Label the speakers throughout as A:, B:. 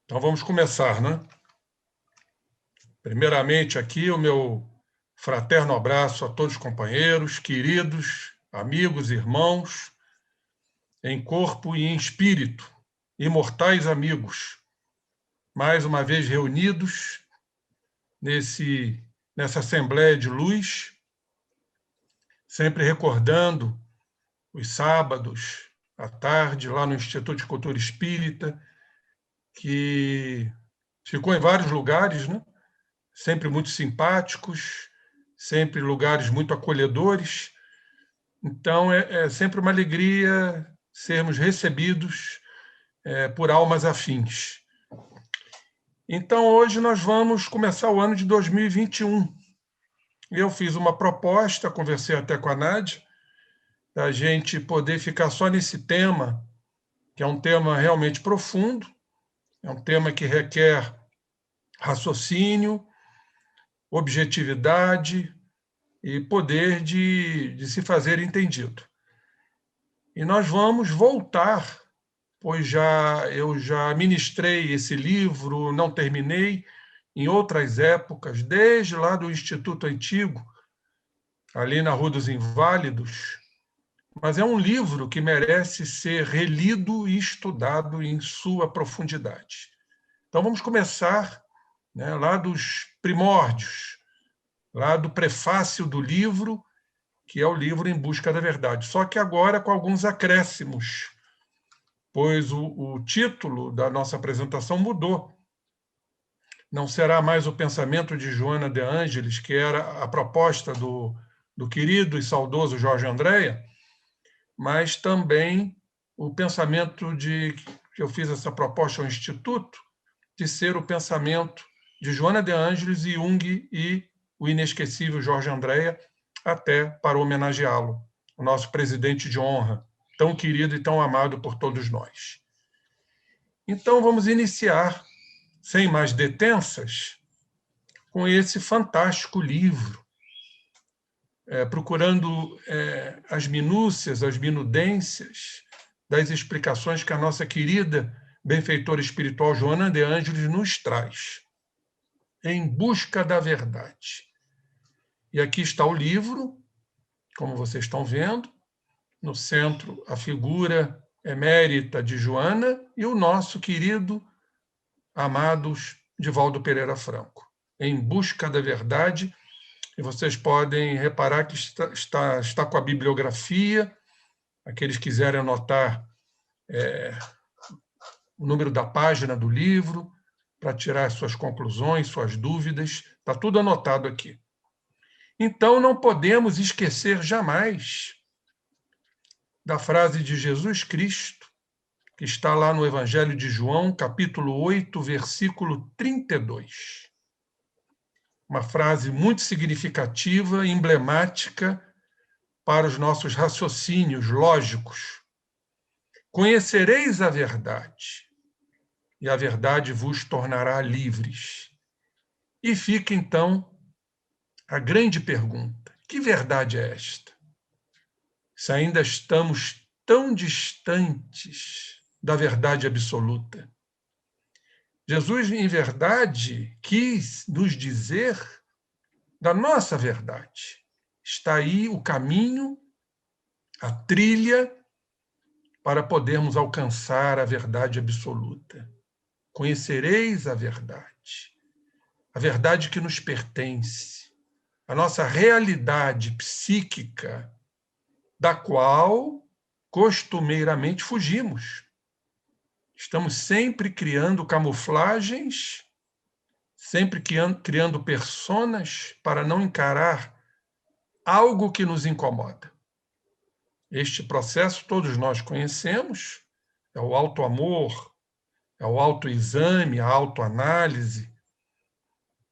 A: Então vamos começar, né? Primeiramente aqui o meu fraterno abraço a todos os companheiros, queridos, amigos, irmãos, em corpo e em espírito, imortais amigos, mais uma vez reunidos nessa Assembleia de Luz, sempre recordando os sábados à tarde, lá no Instituto de Cultura Espírita, que ficou em vários lugares, né? Sempre muito simpáticos, sempre lugares muito acolhedores. Então, é sempre uma alegria sermos recebidos por almas afins. Então, hoje nós vamos começar o ano de 2021. Eu fiz uma proposta, conversei até com a Nádia, da gente poder ficar só nesse tema, que é um tema realmente profundo, é um tema que requer raciocínio, objetividade e poder de se fazer entendido. E nós vamos voltar, pois eu já ministrei esse livro, não terminei, em outras épocas, desde lá do Instituto Antigo, ali na Rua dos Inválidos, mas é um livro que merece ser relido e estudado em sua profundidade. Então vamos começar, né, lá dos primórdios, lá do prefácio do livro, que é o livro Em Busca da Verdade. Só que agora com alguns acréscimos, pois o título da nossa apresentação mudou. Não será mais o pensamento de Joana de Ângeles, que era a proposta do querido e saudoso Jorge Andréa, mas também o pensamento que eu fiz essa proposta ao Instituto, de ser o pensamento de Joana de Ângeles e Jung e o inesquecível Jorge Andréa, até para homenageá-lo, o nosso presidente de honra, tão querido e tão amado por todos nós. Então, vamos iniciar, sem mais detenças, com esse fantástico livro, procurando as minúcias, as minudências das explicações que a nossa querida benfeitora espiritual Joana de Ângeles nos traz, Em Busca da Verdade. E aqui está o livro, como vocês estão vendo, no centro a figura emérita de Joana e o nosso querido, amado Divaldo Pereira Franco, Em Busca da Verdade. E vocês podem reparar que está com a bibliografia, aqueles que quiserem anotar o número da página do livro, para tirar suas conclusões, suas dúvidas, está tudo anotado aqui. Então, não podemos esquecer jamais da frase de Jesus Cristo, que está lá no Evangelho de João, capítulo 8, versículo 32. Uma frase muito significativa, emblemática para os nossos raciocínios lógicos. Conhecereis a verdade, e a verdade vos tornará livres. E fica, então, a grande pergunta: que verdade é esta? Se ainda estamos tão distantes da verdade absoluta. Jesus, em verdade, quis nos dizer da nossa verdade. Está aí o caminho, a trilha, para podermos alcançar a verdade absoluta. Conhecereis a verdade que nos pertence, a nossa realidade psíquica, da qual costumeiramente fugimos. Estamos sempre criando camuflagens, sempre criando personas para não encarar algo que nos incomoda. Este processo todos nós conhecemos, é o autoamor, é o autoexame, a autoanálise,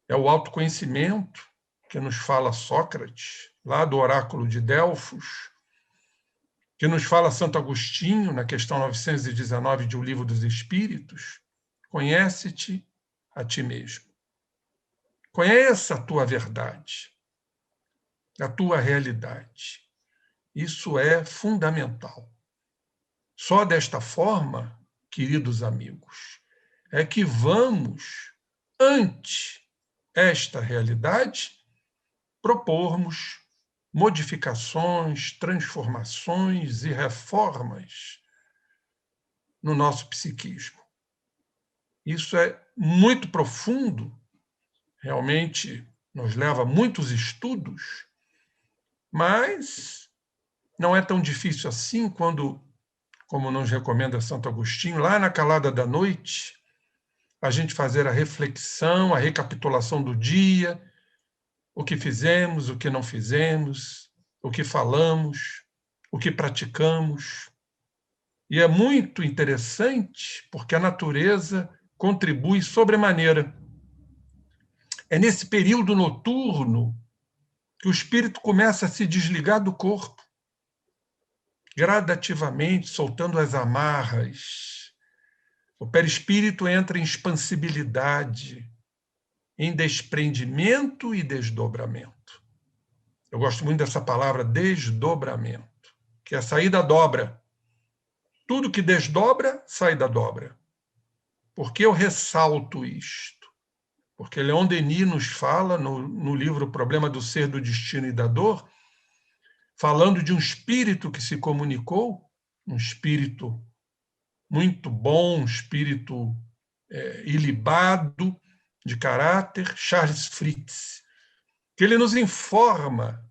A: é o autoconhecimento que nos fala Sócrates, lá do oráculo de Delfos, que nos fala Santo Agostinho, na questão 919 de O Livro dos Espíritos. Conhece-te a ti mesmo. Conheça a tua verdade, a tua realidade. Isso é fundamental. Só desta forma, queridos amigos, é que vamos, ante esta realidade, propormos modificações, transformações e reformas no nosso psiquismo. Isso é muito profundo, realmente nos leva a muitos estudos, mas não é tão difícil assim quando, como nos recomenda Santo Agostinho, lá na calada da noite, a gente fazer a reflexão, a recapitulação do dia, o que fizemos, o que não fizemos, o que falamos, o que praticamos. E é muito interessante porque a natureza contribui sobremaneira. É nesse período noturno que o espírito começa a se desligar do corpo, gradativamente, soltando as amarras. O perispírito entra em expansibilidade, em desprendimento e desdobramento. Eu gosto muito dessa palavra, desdobramento, que é sair da dobra. Tudo que desdobra, sai da dobra. Por que eu ressalto isto? Porque Leon Denis nos fala, no livro O Problema do Ser, do Destino e da Dor, falando de um espírito que se comunicou, um espírito muito bom, um espírito ilibado, de caráter, Charles Fritz, que ele nos informa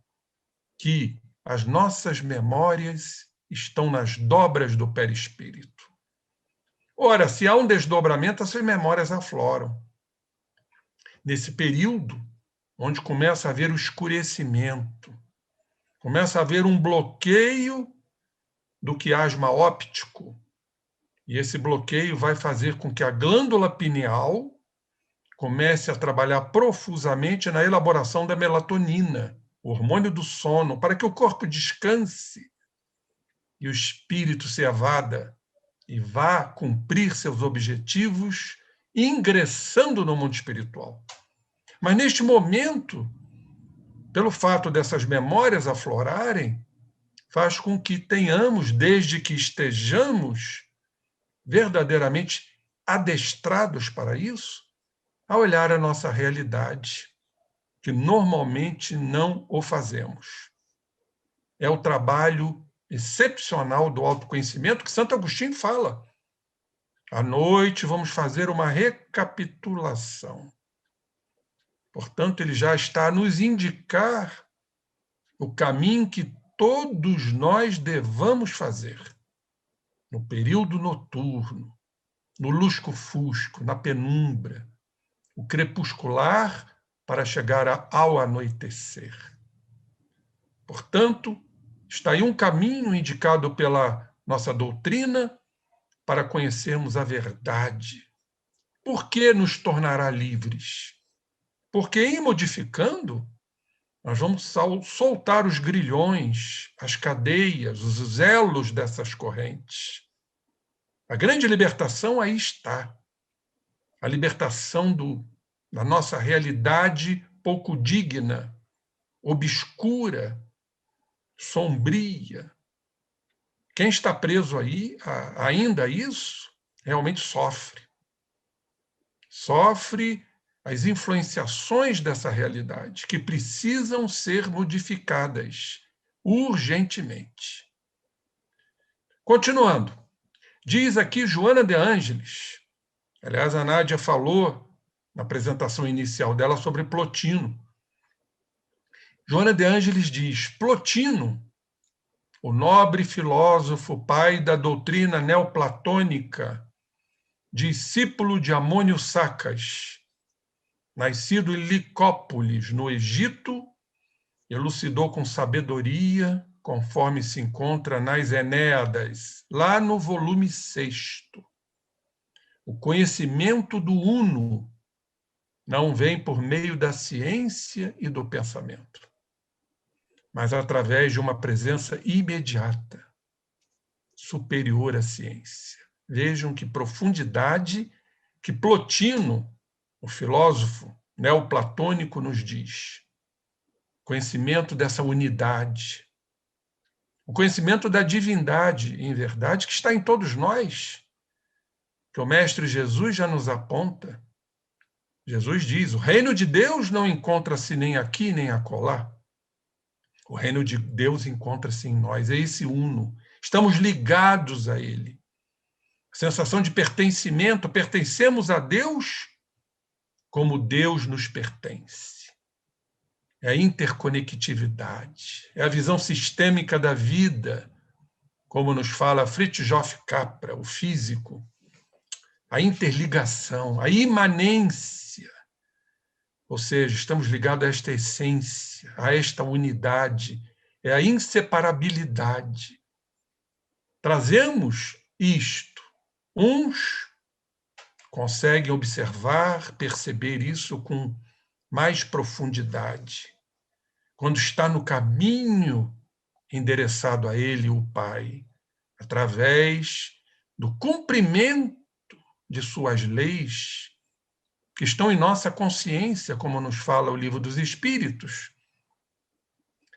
A: que as nossas memórias estão nas dobras do perispírito. Ora, se há um desdobramento, essas memórias afloram. Nesse período, onde começa a haver o escurecimento, começa a haver um bloqueio do quiasma óptico, e esse bloqueio vai fazer com que a glândula pineal comece a trabalhar profusamente na elaboração da melatonina, o hormônio do sono, para que o corpo descanse e o espírito se evada e vá cumprir seus objetivos, ingressando no mundo espiritual. Mas neste momento, pelo fato dessas memórias aflorarem, faz com que tenhamos, desde que estejamos verdadeiramente adestrados para isso, a olhar a nossa realidade, que normalmente não o fazemos. É o trabalho excepcional do autoconhecimento que Santo Agostinho fala. À noite vamos fazer uma recapitulação. Portanto, ele já está a nos indicar o caminho que todos nós devamos fazer no período noturno, no lusco-fusco, na penumbra, o crepuscular para chegar ao anoitecer. Portanto, está aí um caminho indicado pela nossa doutrina para conhecermos a verdade. Por que nos tornará livres? Porque, em modificando, nós vamos soltar os grilhões, as cadeias, os elos dessas correntes. A grande libertação aí está. A libertação da nossa realidade pouco digna, obscura, sombria. Quem está preso aí, ainda a isso, realmente sofre. Sofre as influenciações dessa realidade, que precisam ser modificadas urgentemente. Continuando, diz aqui Joana de Ângeles, aliás, a Nádia falou na apresentação inicial dela sobre Plotino. Joana de Ângeles diz: Plotino, o nobre filósofo, pai da doutrina neoplatônica, discípulo de Amônio Sacas, nascido em Licópolis, no Egito, elucidou com sabedoria, conforme se encontra nas Enéadas, lá no volume 6. O conhecimento do Uno não vem por meio da ciência e do pensamento, mas através de uma presença imediata, superior à ciência. Vejam que profundidade que Plotino, o filósofo neoplatônico, nos diz. Conhecimento dessa unidade, o conhecimento da divindade, em verdade, que está em todos nós, que o Mestre Jesus já nos aponta. Jesus diz: o reino de Deus não encontra-se nem aqui nem acolá. O reino de Deus encontra-se em nós, é esse uno. Estamos ligados a Ele. A sensação de pertencimento, pertencemos a Deus como Deus nos pertence. É a interconectividade, é a visão sistêmica da vida, como nos fala Fritjof Capra, o físico, a interligação, a imanência, ou seja, estamos ligados a esta essência, a esta unidade, é a inseparabilidade. Trazemos isto. Uns conseguem observar, perceber isso com mais profundidade. Quando está no caminho endereçado a Ele, o Pai, através do cumprimento de suas leis, que estão em nossa consciência, como nos fala o Livro dos Espíritos,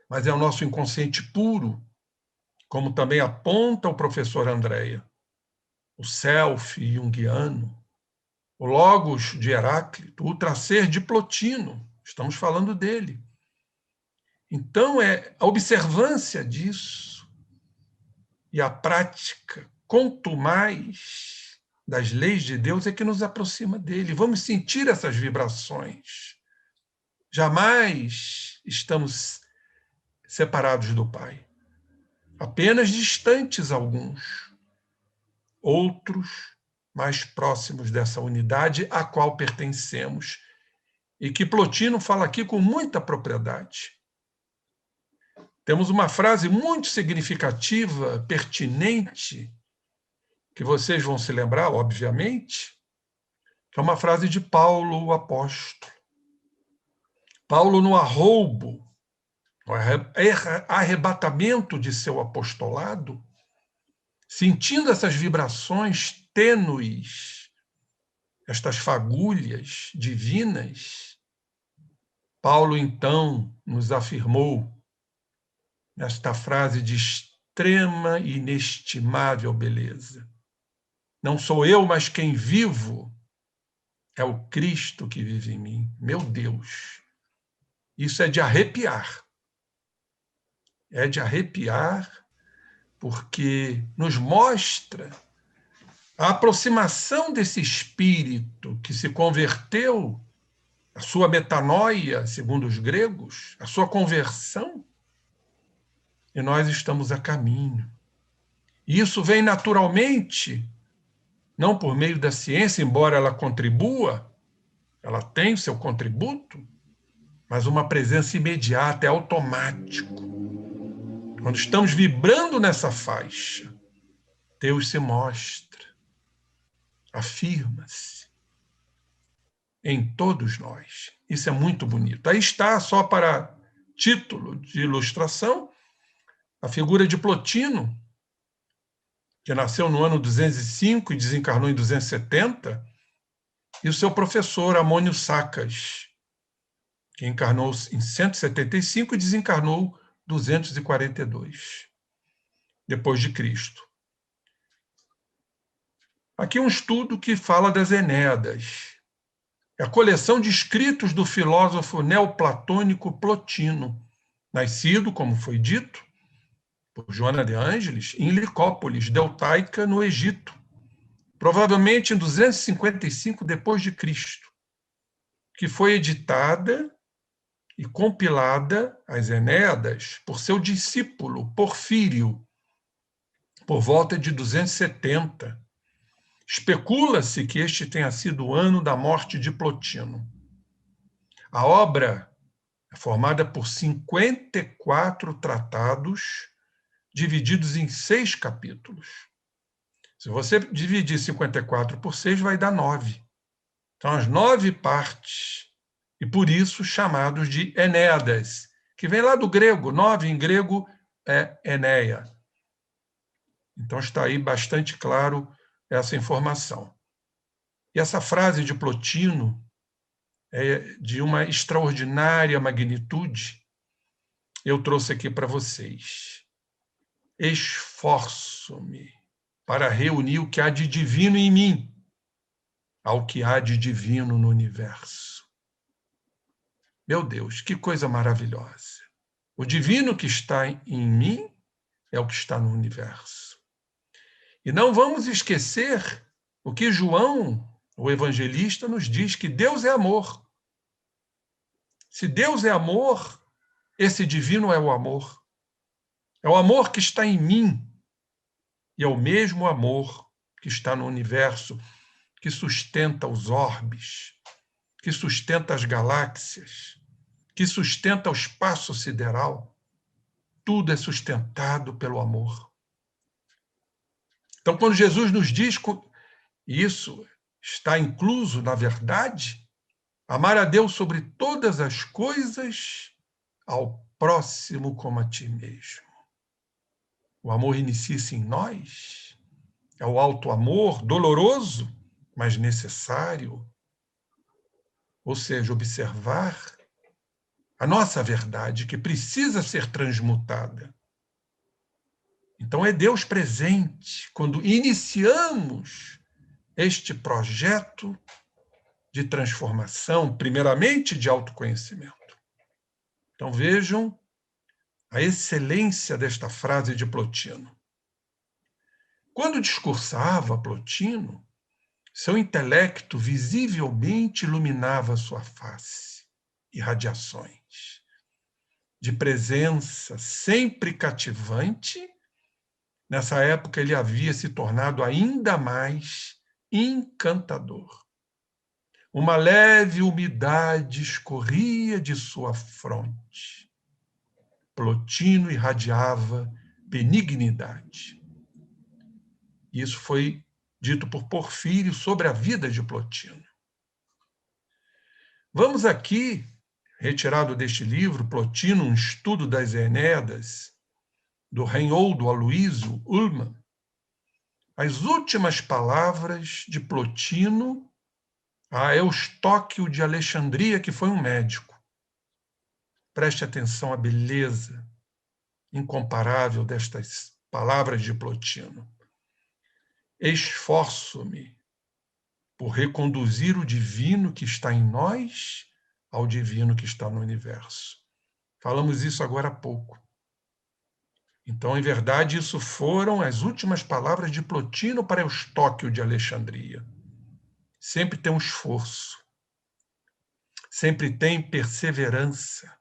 A: mas é o nosso inconsciente puro, como também aponta o professor Andréa, o self junguiano, o logos de Heráclito, o ultraser de Plotino, estamos falando dele. Então, é a observância disso e a prática contumaz das leis de Deus é que nos aproxima dele. Vamos sentir essas vibrações. Jamais estamos separados do Pai. Apenas distantes alguns. Outros mais próximos dessa unidade a qual pertencemos e que Plotino fala aqui com muita propriedade. Temos uma frase muito significativa, pertinente, que vocês vão se lembrar, obviamente, que é uma frase de Paulo, o apóstolo. Paulo, no arroubo, no arrebatamento de seu apostolado, sentindo essas vibrações tênues, estas fagulhas divinas, Paulo, então, nos afirmou nesta frase de extrema e inestimável beleza. Não sou eu, mas quem vivo é o Cristo que vive em mim. Meu Deus! Isso é de arrepiar. É de arrepiar porque nos mostra a aproximação desse espírito que se converteu, a sua metanoia, segundo os gregos, a sua conversão, e nós estamos a caminho. E isso vem naturalmente, não por meio da ciência, embora ela contribua, ela tem o seu contributo, mas uma presença imediata, é automático. Quando estamos vibrando nessa faixa, Deus se mostra, afirma-se em todos nós. Isso é muito bonito. Aí está, só para título de ilustração, a figura de Plotino, que nasceu no ano 205 e desencarnou em 270, e o seu professor, Amônio Sacas, que encarnou em 175 e desencarnou 242, depois de Cristo. Aqui um estudo que fala das Enéadas. É a coleção de escritos do filósofo neoplatônico Plotino, nascido, como foi dito, por Joana de Ângeles, em Licópolis, Deltaica, no Egito, provavelmente em 255 depois de Cristo, que foi editada e compilada, as Enéadas, por seu discípulo Porfírio, por volta de 270. Especula-se que este tenha sido o ano da morte de Plotino. A obra é formada por 54 tratados, divididos em 6 capítulos. Se você dividir 54 por 6, vai dar 9. Então, as 9 partes, e por isso chamados de Enéadas, que vem lá do grego. 9 em grego é Enéia. Então, está aí bastante claro essa informação. E essa frase de Plotino é de uma extraordinária magnitude. Eu trouxe aqui para vocês. Esforço-me para reunir o que há de divino em mim, ao que há de divino no universo. Meu Deus, que coisa maravilhosa! O divino que está em mim é o que está no universo. E não vamos esquecer o que João, o evangelista, nos diz, que Deus é amor. Se Deus é amor, esse divino é o amor. É o amor que está em mim. E é o mesmo amor que está no universo, que sustenta os orbes, que sustenta as galáxias, que sustenta o espaço sideral. Tudo é sustentado pelo amor. Então, quando Jesus nos diz, e isso está incluso na verdade, amar a Deus sobre todas as coisas, ao próximo como a ti mesmo. O amor inicia-se em nós, é o alto amor, doloroso, mas necessário. Ou seja, observar a nossa verdade, que precisa ser transmutada. Então, é Deus presente quando iniciamos este projeto de transformação, primeiramente de autoconhecimento. Então, vejam a excelência desta frase de Plotino. Quando discursava Plotino, seu intelecto visivelmente iluminava sua face, irradiações de presença sempre cativante. Nessa época, ele havia se tornado ainda mais encantador. Uma leve umidade escorria de sua fronte. Plotino irradiava benignidade. Isso foi dito por Porfírio sobre a vida de Plotino. Vamos aqui, retirado deste livro, Plotino, um estudo das Enéadas, do Reinoldo Aloísio Ullmann, as últimas palavras de Plotino a Eustóquio de Alexandria, que foi um médico. Preste atenção à beleza incomparável destas palavras de Plotino. Esforço-me por reconduzir o divino que está em nós ao divino que está no universo. Falamos isso agora há pouco. Então, em verdade, isso foram as últimas palavras de Plotino para Eustóquio de Alexandria. Sempre tem um esforço, sempre tem perseverança.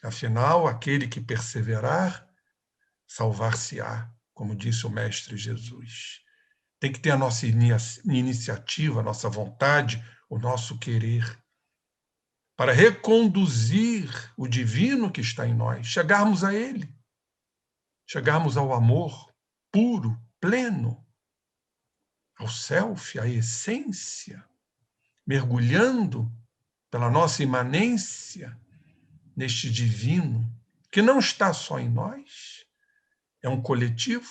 A: Afinal, aquele que perseverar, salvar-se-á, como disse o Mestre Jesus. Tem que ter a nossa iniciativa, a nossa vontade, o nosso querer, para reconduzir o divino que está em nós, chegarmos a ele, chegarmos ao amor puro, pleno, ao self, à essência, mergulhando pela nossa imanência neste divino, que não está só em nós, é um coletivo,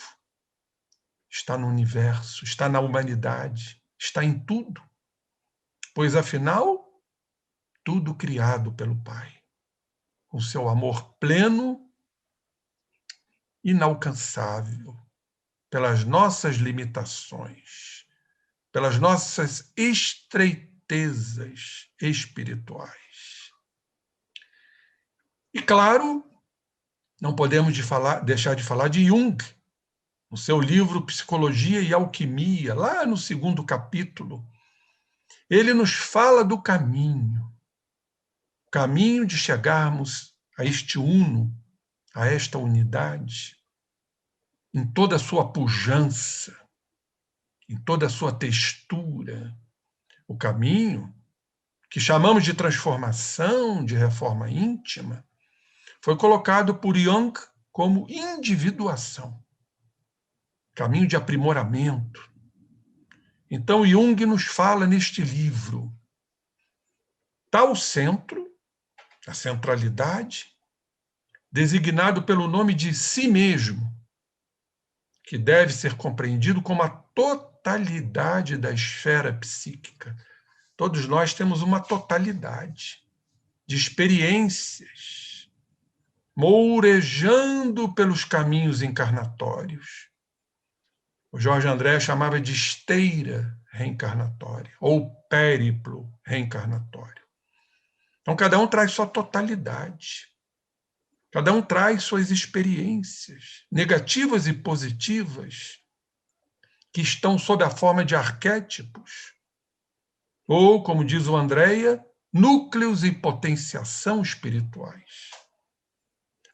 A: está no universo, está na humanidade, está em tudo. Pois, afinal, tudo criado pelo Pai, com seu amor pleno, inalcançável, pelas nossas limitações, pelas nossas estreitezas espirituais. E, claro, não podemos deixar de falar de Jung, no seu livro Psicologia e Alquimia, lá no 2º capítulo. Ele nos fala do caminho, o caminho de chegarmos a este uno, a esta unidade, em toda a sua pujança, em toda a sua textura, o caminho que chamamos de transformação, de reforma íntima, foi colocado por Jung como individuação, caminho de aprimoramento. Então, Jung nos fala neste livro, tal centro, a centralidade, designado pelo nome de si mesmo, que deve ser compreendido como a totalidade da esfera psíquica. Todos nós temos uma totalidade de experiências, mourejando pelos caminhos encarnatórios. O Jorge André chamava de esteira reencarnatória, ou périplo reencarnatório. Então, cada um traz sua totalidade. Cada um traz suas experiências, negativas e positivas, que estão sob a forma de arquétipos, ou, como diz o Andréia, núcleos em potenciação espirituais.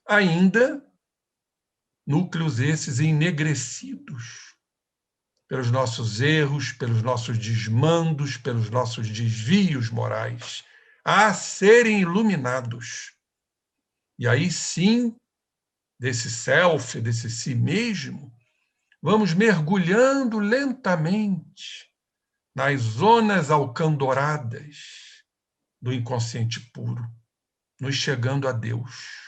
A: Ainda, núcleos esses enegrecidos pelos nossos erros, pelos nossos desmandos, pelos nossos desvios morais, a serem iluminados. E aí sim, desse self, desse si mesmo, vamos mergulhando lentamente nas zonas alcandoradas do inconsciente puro, nos chegando a Deus.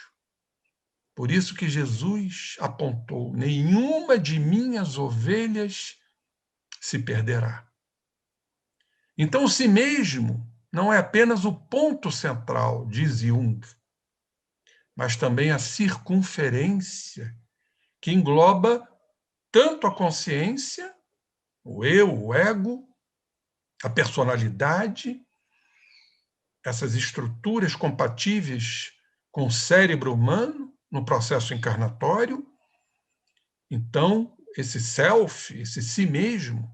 A: Por isso que Jesus apontou: nenhuma de minhas ovelhas se perderá. Então, o si mesmo não é apenas o ponto central, diz Jung, mas também a circunferência que engloba tanto a consciência, o eu, o ego, a personalidade, essas estruturas compatíveis com o cérebro humano no processo encarnatório. Então, esse self, esse si mesmo,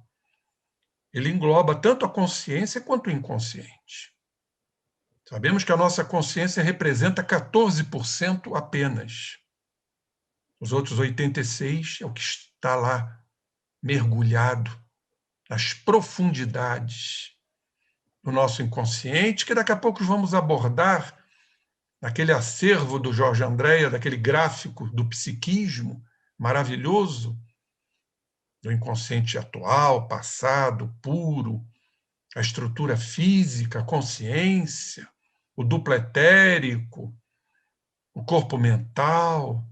A: ele engloba tanto a consciência quanto o inconsciente. Sabemos que a nossa consciência representa 14% apenas. Os outros 86% é o que está lá, mergulhado nas profundidades do nosso inconsciente, que daqui a pouco vamos abordar naquele acervo do Jorge Andréa, daquele gráfico do psiquismo maravilhoso, do inconsciente atual, passado, puro, a estrutura física, a consciência, o duplo etérico, o corpo mental,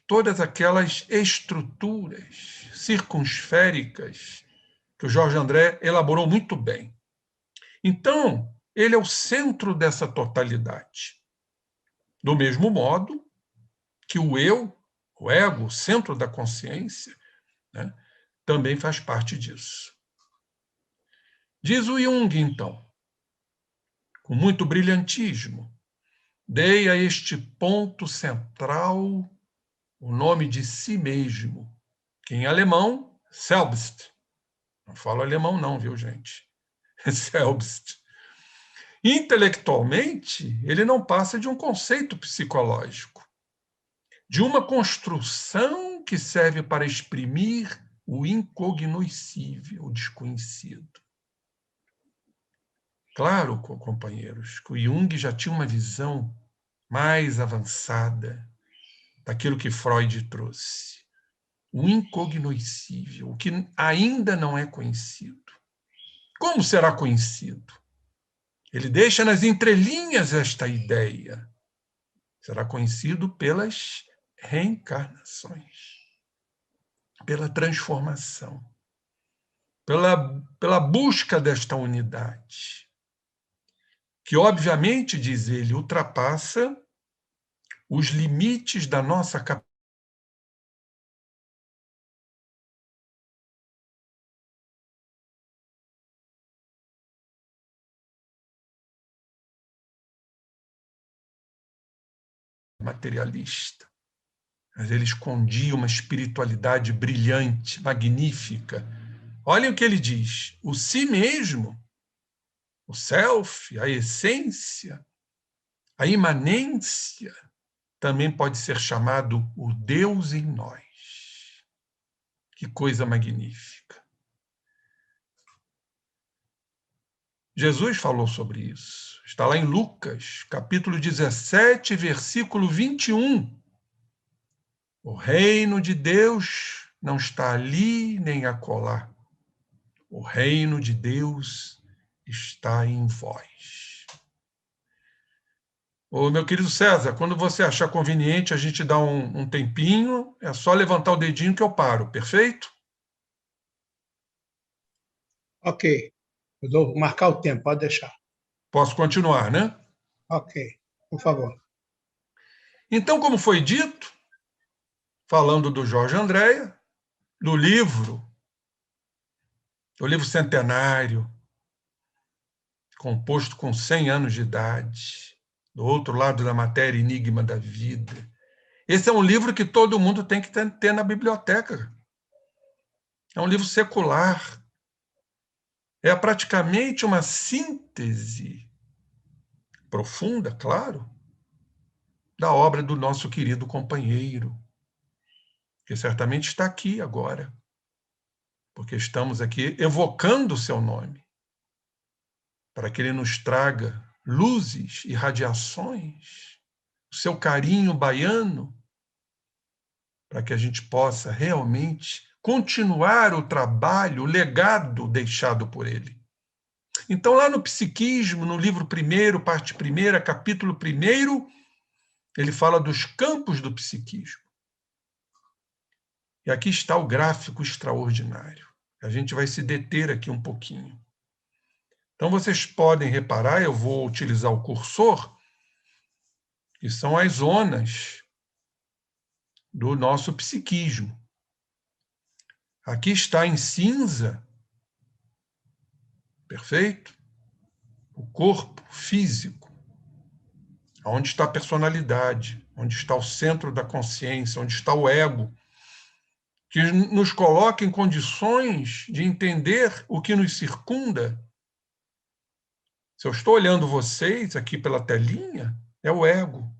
A: todas aquelas estruturas circunsféricas que o Jorge André elaborou muito bem. Então, ele é o centro dessa totalidade. Do mesmo modo que o eu, o ego, o centro da consciência, né, também faz parte disso. Diz o Jung, então, com muito brilhantismo, dei a este ponto central o nome de si mesmo, que em alemão, Selbst. Não falo alemão não, viu, gente? Selbst. Intelectualmente, ele não passa de um conceito psicológico, de uma construção que serve para exprimir o incognoscível, o desconhecido. Claro, companheiros, que o Jung já tinha uma visão mais avançada daquilo que Freud trouxe. O incognoscível, o que ainda não é conhecido. Como será conhecido? Ele deixa nas entrelinhas esta ideia. Será conhecido pelas reencarnações, pela transformação, pela busca desta unidade, que, obviamente, diz ele, ultrapassa os limites da nossa capacidade materialista. Mas ele escondia uma espiritualidade brilhante, magnífica. Olhem o que ele diz: o si mesmo, o self, a essência, a imanência, também pode ser chamado o Deus em nós. Que coisa magnífica. Jesus falou sobre isso. Está lá em Lucas, capítulo 17, versículo 21. O reino de Deus não está ali nem acolá. O reino de Deus está em vós. Ô, meu querido César, quando você achar conveniente a gente dá um tempinho, é só levantar o dedinho que eu paro, perfeito?
B: Ok. Eu vou marcar o tempo, pode deixar.
A: Posso continuar, né?
B: Ok, por favor.
A: Então, como foi dito, falando do Jorge Andréa, do livro o livro centenário, composto com 100 anos de idade, do outro lado da matéria, Enigma da Vida. Esse é um livro que todo mundo tem que ter na biblioteca. É um livro secular. É praticamente uma síntese profunda, claro, da obra do nosso querido companheiro, que certamente está aqui agora, porque estamos aqui evocando o seu nome, para que ele nos traga luzes e radiações, o seu carinho baiano, para que a gente possa realmente continuar o trabalho, o legado deixado por ele. Então, lá no Psiquismo, no livro 1º, parte 1ª, capítulo 1º, ele fala dos campos do psiquismo. E aqui está o gráfico extraordinário. A gente vai se deter aqui um pouquinho. Então, vocês podem reparar, eu vou utilizar o cursor, que são as zonas do nosso psiquismo. Aqui está em cinza, perfeito? O corpo físico, onde está a personalidade, onde está o centro da consciência, onde está o ego, que nos coloca em condições de entender o que nos circunda. Se eu estou olhando vocês aqui pela telinha, é o ego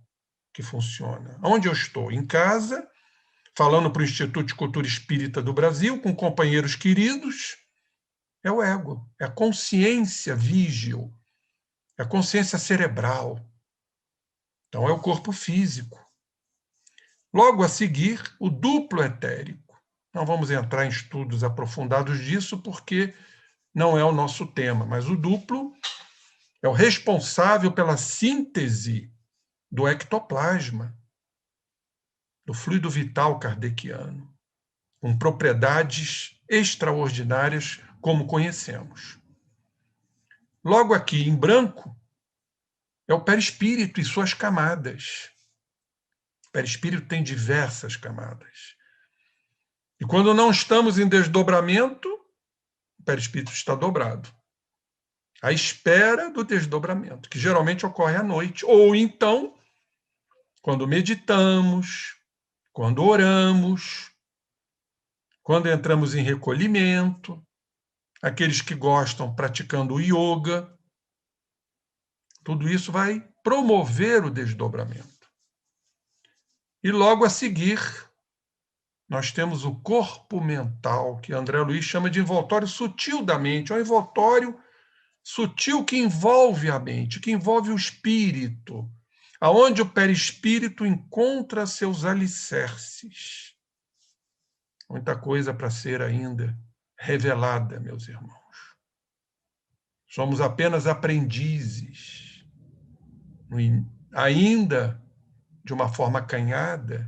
A: que funciona. Onde eu estou? Em casa, falando para o Instituto de Cultura Espírita do Brasil, com companheiros queridos, é o ego, é a consciência vígil, é a consciência cerebral. Então, é o corpo físico. Logo a seguir, o duplo etérico. Não vamos entrar em estudos aprofundados disso, porque não é o nosso tema, mas o duplo é o responsável pela síntese do ectoplasma, do fluido vital kardeciano, com propriedades extraordinárias, como conhecemos. Logo aqui, em branco, é o perispírito e suas camadas. O perispírito tem diversas camadas. E quando não estamos em desdobramento, o perispírito está dobrado. À espera do desdobramento, que geralmente ocorre à noite. Ou então, quando meditamos, quando oramos, quando entramos em recolhimento, aqueles que gostam praticando o yoga, tudo isso vai promover o desdobramento. E logo a seguir, nós temos o corpo mental, que André Luiz chama de envoltório sutil da mente, é um envoltório sutil que envolve a mente, que envolve o espírito, aonde o perispírito encontra seus alicerces. Muita coisa para ser ainda revelada, meus irmãos. Somos apenas aprendizes, ainda de uma forma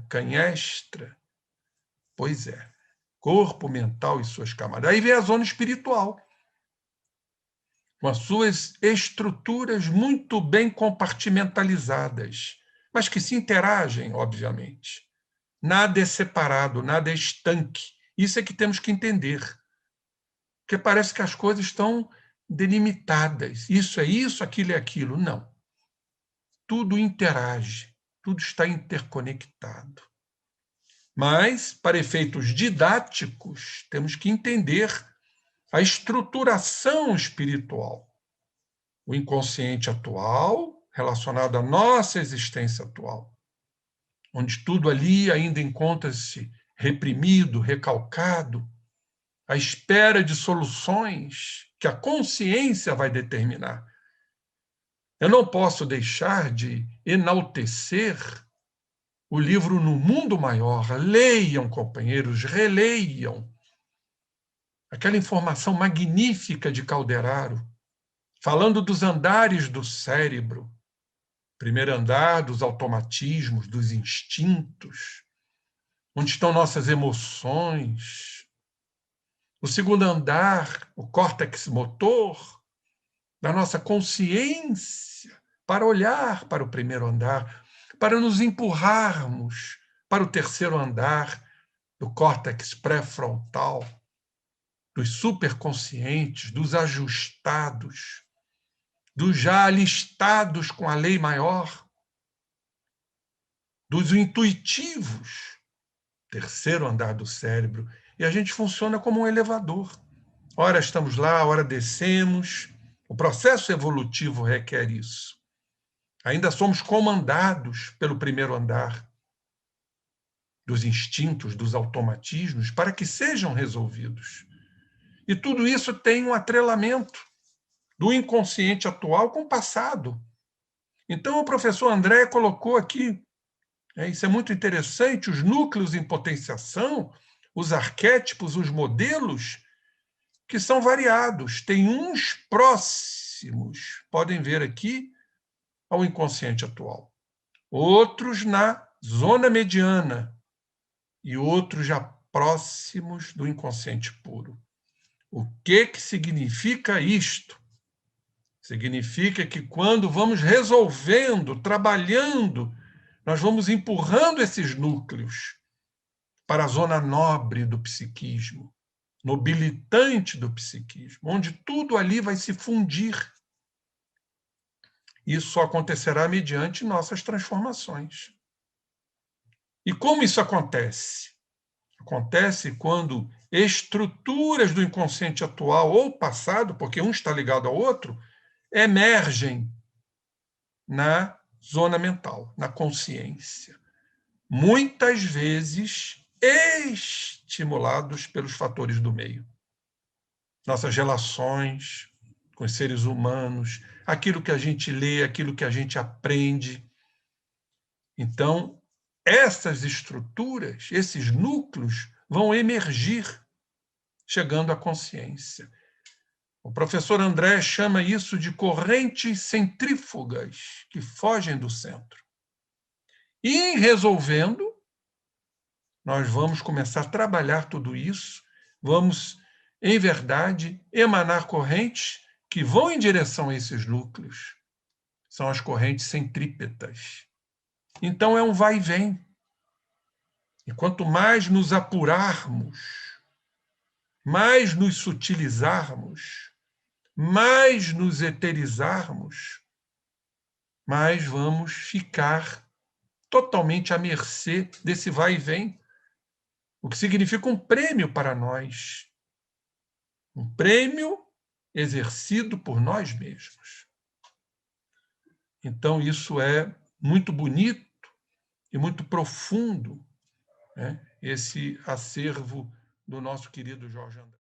A: canhestra. Pois é, corpo mental e suas camadas. Aí vem a zona espiritual, com as suas estruturas muito bem compartimentalizadas, mas que se interagem, obviamente. Nada é separado, nada é estanque. Isso é que temos que entender. Porque parece que as coisas estão delimitadas. Isso é isso, aquilo é aquilo. Não. Tudo interage, tudo está interconectado. Mas, para efeitos didáticos, temos que entender a estruturação espiritual. O inconsciente atual, relacionado à nossa existência atual, onde tudo ali ainda encontra-se reprimido, recalcado, à espera de soluções que a consciência vai determinar. Eu não posso deixar de enaltecer o livro No Mundo Maior. Leiam, companheiros, releiam aquela informação magnífica de Calderaro, falando dos andares do cérebro. Primeiro andar dos automatismos, dos instintos, onde estão nossas emoções. O segundo andar, o córtex motor, da nossa consciência, para olhar para o primeiro andar, para nos empurrarmos para o terceiro andar do córtex pré-frontal, dos superconscientes, dos ajustados, dos já alistados com a lei maior, dos intuitivos, terceiro andar do cérebro, e a gente funciona como um elevador. Ora estamos lá, ora descemos. O processo evolutivo requer isso. Ainda somos comandados pelo primeiro andar, dos instintos, dos automatismos, para que sejam resolvidos. E tudo isso tem um atrelamento do inconsciente atual com o passado. Então, o professor André colocou aqui, isso é muito interessante, os núcleos em potenciação, os arquétipos, os modelos, que são variados. Tem uns próximos, podem ver aqui, ao inconsciente atual. Outros na zona mediana e outros já próximos do inconsciente puro. O que significa isto? Significa que quando vamos resolvendo, trabalhando, nós vamos empurrando esses núcleos para a zona nobre do psiquismo, nobilitante do psiquismo, onde tudo ali vai se fundir. Isso só acontecerá mediante nossas transformações. E como isso acontece? Acontece quando estruturas do inconsciente atual ou passado, porque um está ligado ao outro, emergem na zona mental, na consciência. Muitas vezes estimulados pelos fatores do meio. Nossas relações com os seres humanos, aquilo que a gente lê, aquilo que a gente aprende. Então, essas estruturas, esses núcleos vão emergir, chegando à consciência. O professor André chama isso de correntes centrífugas que fogem do centro. E, em resolvendo, nós vamos começar a trabalhar tudo isso, vamos, em verdade, emanar correntes que vão em direção a esses núcleos. São as correntes centrípetas. Então, é um vai e vem. E quanto mais nos apurarmos, mais nos sutilizarmos, mais nos eterizarmos, mais vamos ficar totalmente à mercê desse vai e vem, o que significa um prêmio para nós. Um prêmio exercido por nós mesmos. Então, isso é muito bonito e muito profundo, né? Esse acervo do nosso querido Jorge André.